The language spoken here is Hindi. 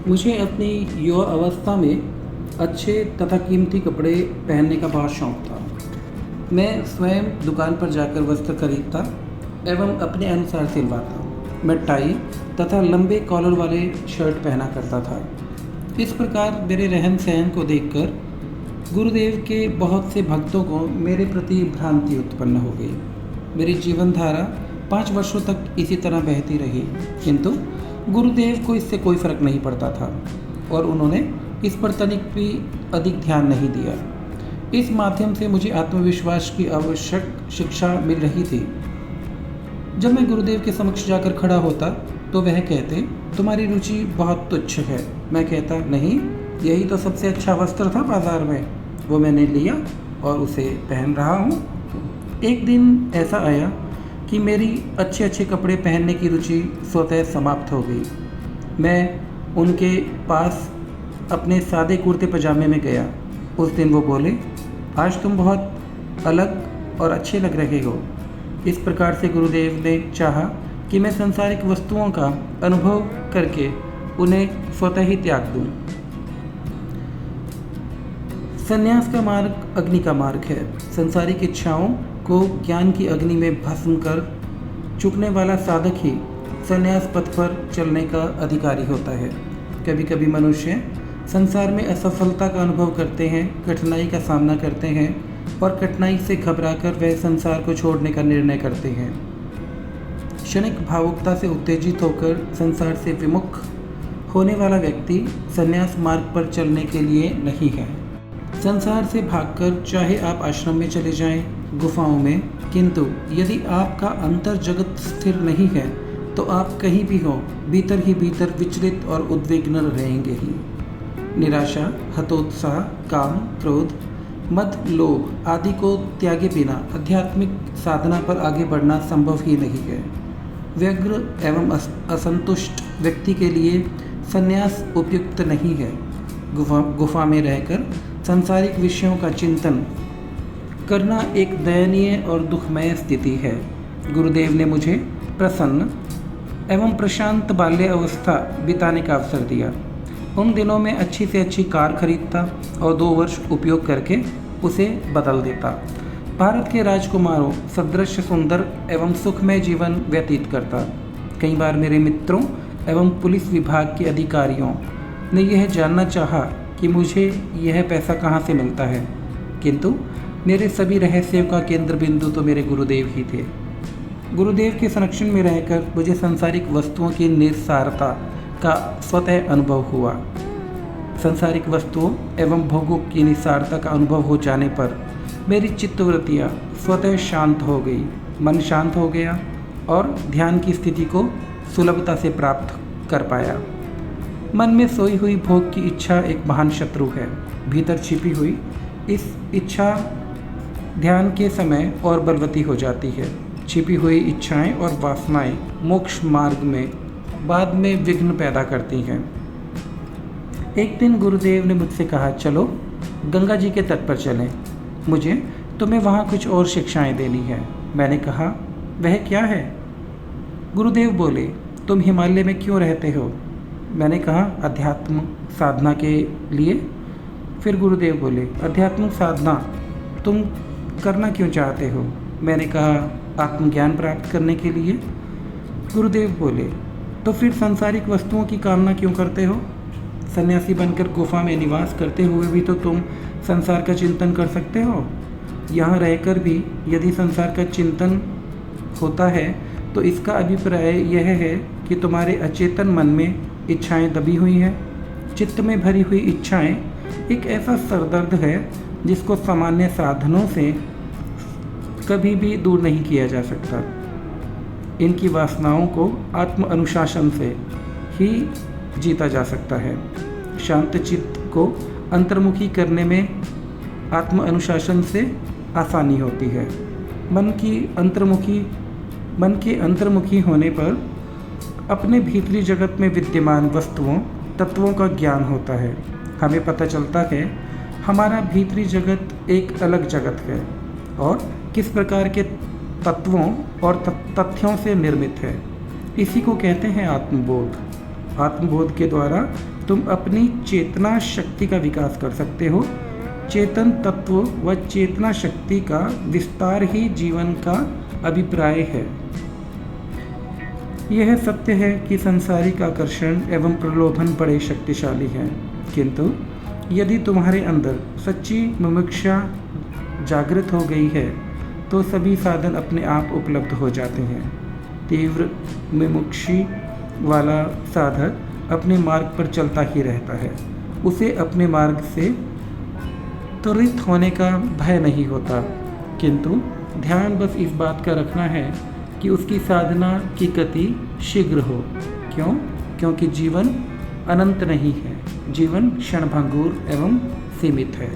मुझे अपनी युवा अवस्था में अच्छे तथा कीमती कपड़े पहनने का बहुत शौक था। मैं स्वयं दुकान पर जाकर वस्त्र खरीदता एवं अपने अनुसार सिलवाता। मैं टाई तथा लंबे कॉलर वाले शर्ट पहना करता था। इस प्रकार मेरे रहन सहन को देखकर गुरुदेव के बहुत से भक्तों को मेरे प्रति भ्रांति उत्पन्न हो गई। मेरी जीवन धारा 5 वर्षों तक इसी तरह बहती रही, किंतु गुरुदेव को इससे कोई फर्क नहीं पड़ता था और उन्होंने इस पर तनिक भी अधिक ध्यान नहीं दिया। इस माध्यम से मुझे आत्मविश्वास की आवश्यक शिक्षा मिल रही थी। जब मैं गुरुदेव के समक्ष जाकर खड़ा होता तो वह कहते, तुम्हारी रुचि बहुत तुच्छ है। मैं कहता, नहीं, यही तो सबसे अच्छा वस्त्र था बाजार में, वो मैंने लिया और उसे पहन रहा हूँ। एक दिन ऐसा आया कि मेरी अच्छे अच्छे कपड़े पहनने की रुचि स्वतः समाप्त हो गई। मैं उनके पास अपने सादे कुर्ते पजामे में गया। उस दिन वो बोले, आज तुम बहुत अलग और अच्छे लग रहे हो। इस प्रकार से गुरुदेव ने चाहा कि मैं सांसारिक वस्तुओं का अनुभव करके उन्हें स्वतः ही त्याग दूं। संन्यास का मार्ग अग्नि का मार्ग है। संसारिक इच्छाओं को ज्ञान की अग्नि में भस्म कर चुकने वाला साधक ही संन्यास पथ पर चलने का अधिकारी होता है। कभी कभी मनुष्य संसार में असफलता का अनुभव करते हैं, कठिनाई का सामना करते हैं और कठिनाई से घबराकर वह संसार को छोड़ने का निर्णय करते हैं। क्षणिक भावुकता से उत्तेजित होकर संसार से विमुख होने वाला व्यक्ति संन्यास मार्ग पर चलने के लिए नहीं है। संसार से भागकर चाहे आप आश्रम में चले जाएं, गुफाओं में, किंतु यदि आपका अंतर जगत स्थिर नहीं है तो आप कहीं भी हो, भीतर ही भीतर विचलित और उद्विग्न रहेंगे ही। निराशा, हतोत्साह, काम, क्रोध, मद, लोभ आदि को त्यागे बिना आध्यात्मिक साधना पर आगे बढ़ना संभव ही नहीं है। व्यग्र एवं असंतुष्ट व्यक्ति के लिए संन्यास उपयुक्त नहीं है। गुफा में रहकर सांसारिक विषयों का चिंतन करना एक दयनीय और दुखमय स्थिति है। गुरुदेव ने मुझे प्रसन्न एवं प्रशांत बाल्य अवस्था बिताने का अवसर दिया। उन दिनों में अच्छी से अच्छी कार खरीदता और 2 वर्ष उपयोग करके उसे बदल देता। भारत के राजकुमारों सदृश सुंदर एवं सुखमय जीवन व्यतीत करता। कई बार मेरे मित्रों एवं पुलिस विभाग के अधिकारियों ने यह जानना चाहा कि मुझे यह पैसा कहाँ से मिलता है, किंतु मेरे सभी रहस्यों का केंद्र बिंदु तो मेरे गुरुदेव ही थे। गुरुदेव के संरक्षण में रहकर मुझे सांसारिक वस्तुओं की निस्सारता का स्वतः अनुभव हुआ। सांसारिक वस्तुओं एवं भोगों की निस्सारता का अनुभव हो जाने पर मेरी चित्तवृत्तियाँ स्वतः शांत हो गई, मन शांत हो गया और ध्यान की स्थिति को सुलभता से प्राप्त कर पाया। मन में सोई हुई भोग की इच्छा एक महान शत्रु है। भीतर छिपी हुई इस इच्छा ध्यान के समय और बलवती हो जाती है। छिपी हुई इच्छाएं और वासनाएं मोक्ष मार्ग में बाद में विघ्न पैदा करती हैं। एक दिन गुरुदेव ने मुझसे कहा, चलो गंगा जी के तट पर चलें, मुझे तुम्हें वहाँ कुछ और शिक्षाएं देनी है। मैंने कहा, वह क्या है? गुरुदेव बोले, तुम हिमालय में क्यों रहते हो? मैंने कहा, अध्यात्म साधना के लिए। फिर गुरुदेव बोले, अध्यात्म साधना तुम करना क्यों चाहते हो? मैंने कहा, आत्मज्ञान प्राप्त करने के लिए। गुरुदेव बोले, तो फिर सांसारिक वस्तुओं की कामना क्यों करते हो? सन्यासी बनकर गुफा में निवास करते हुए भी तो तुम संसार का चिंतन कर सकते हो। यहाँ रहकर भी यदि संसार का चिंतन होता है तो इसका अभिप्राय यह है कि तुम्हारे अचेतन मन में इच्छाएं दबी हुई हैं। चित्त में भरी हुई इच्छाएं एक ऐसा सरदर्द है जिसको सामान्य साधनों से कभी भी दूर नहीं किया जा सकता। इनकी वासनाओं को आत्म अनुशासन से ही जीता जा सकता है। शांत चित्त को अंतर्मुखी करने में आत्म अनुशासन से आसानी होती है। मन के अंतर्मुखी होने पर अपने भीतरी जगत में विद्यमान वस्तुओं तत्वों का ज्ञान होता है। हमें पता चलता है हमारा भीतरी जगत एक अलग जगत है और किस प्रकार के तत्वों और तथ्यों से निर्मित है। इसी को कहते हैं आत्मबोध। आत्मबोध के द्वारा तुम अपनी चेतना शक्ति का विकास कर सकते हो। चेतन तत्व व चेतना शक्ति का विस्तार ही जीवन का अभिप्राय है। यह सत्य है कि सांसारिक आकर्षण एवं प्रलोभन बड़े शक्तिशाली हैं, किंतु यदि तुम्हारे अंदर सच्ची मुमुक्षा जागृत हो गई है तो सभी साधन अपने आप उपलब्ध हो जाते हैं। तीव्र मुमुक्षी वाला साधक अपने मार्ग पर चलता ही रहता है। उसे अपने मार्ग से त्वरित होने का भय नहीं होता, किंतु ध्यान बस इस बात का रखना है कि उसकी साधना की गति शीघ्र हो। क्यों? क्योंकि जीवन अनंत नहीं है, जीवन क्षणभंगुर एवं सीमित है।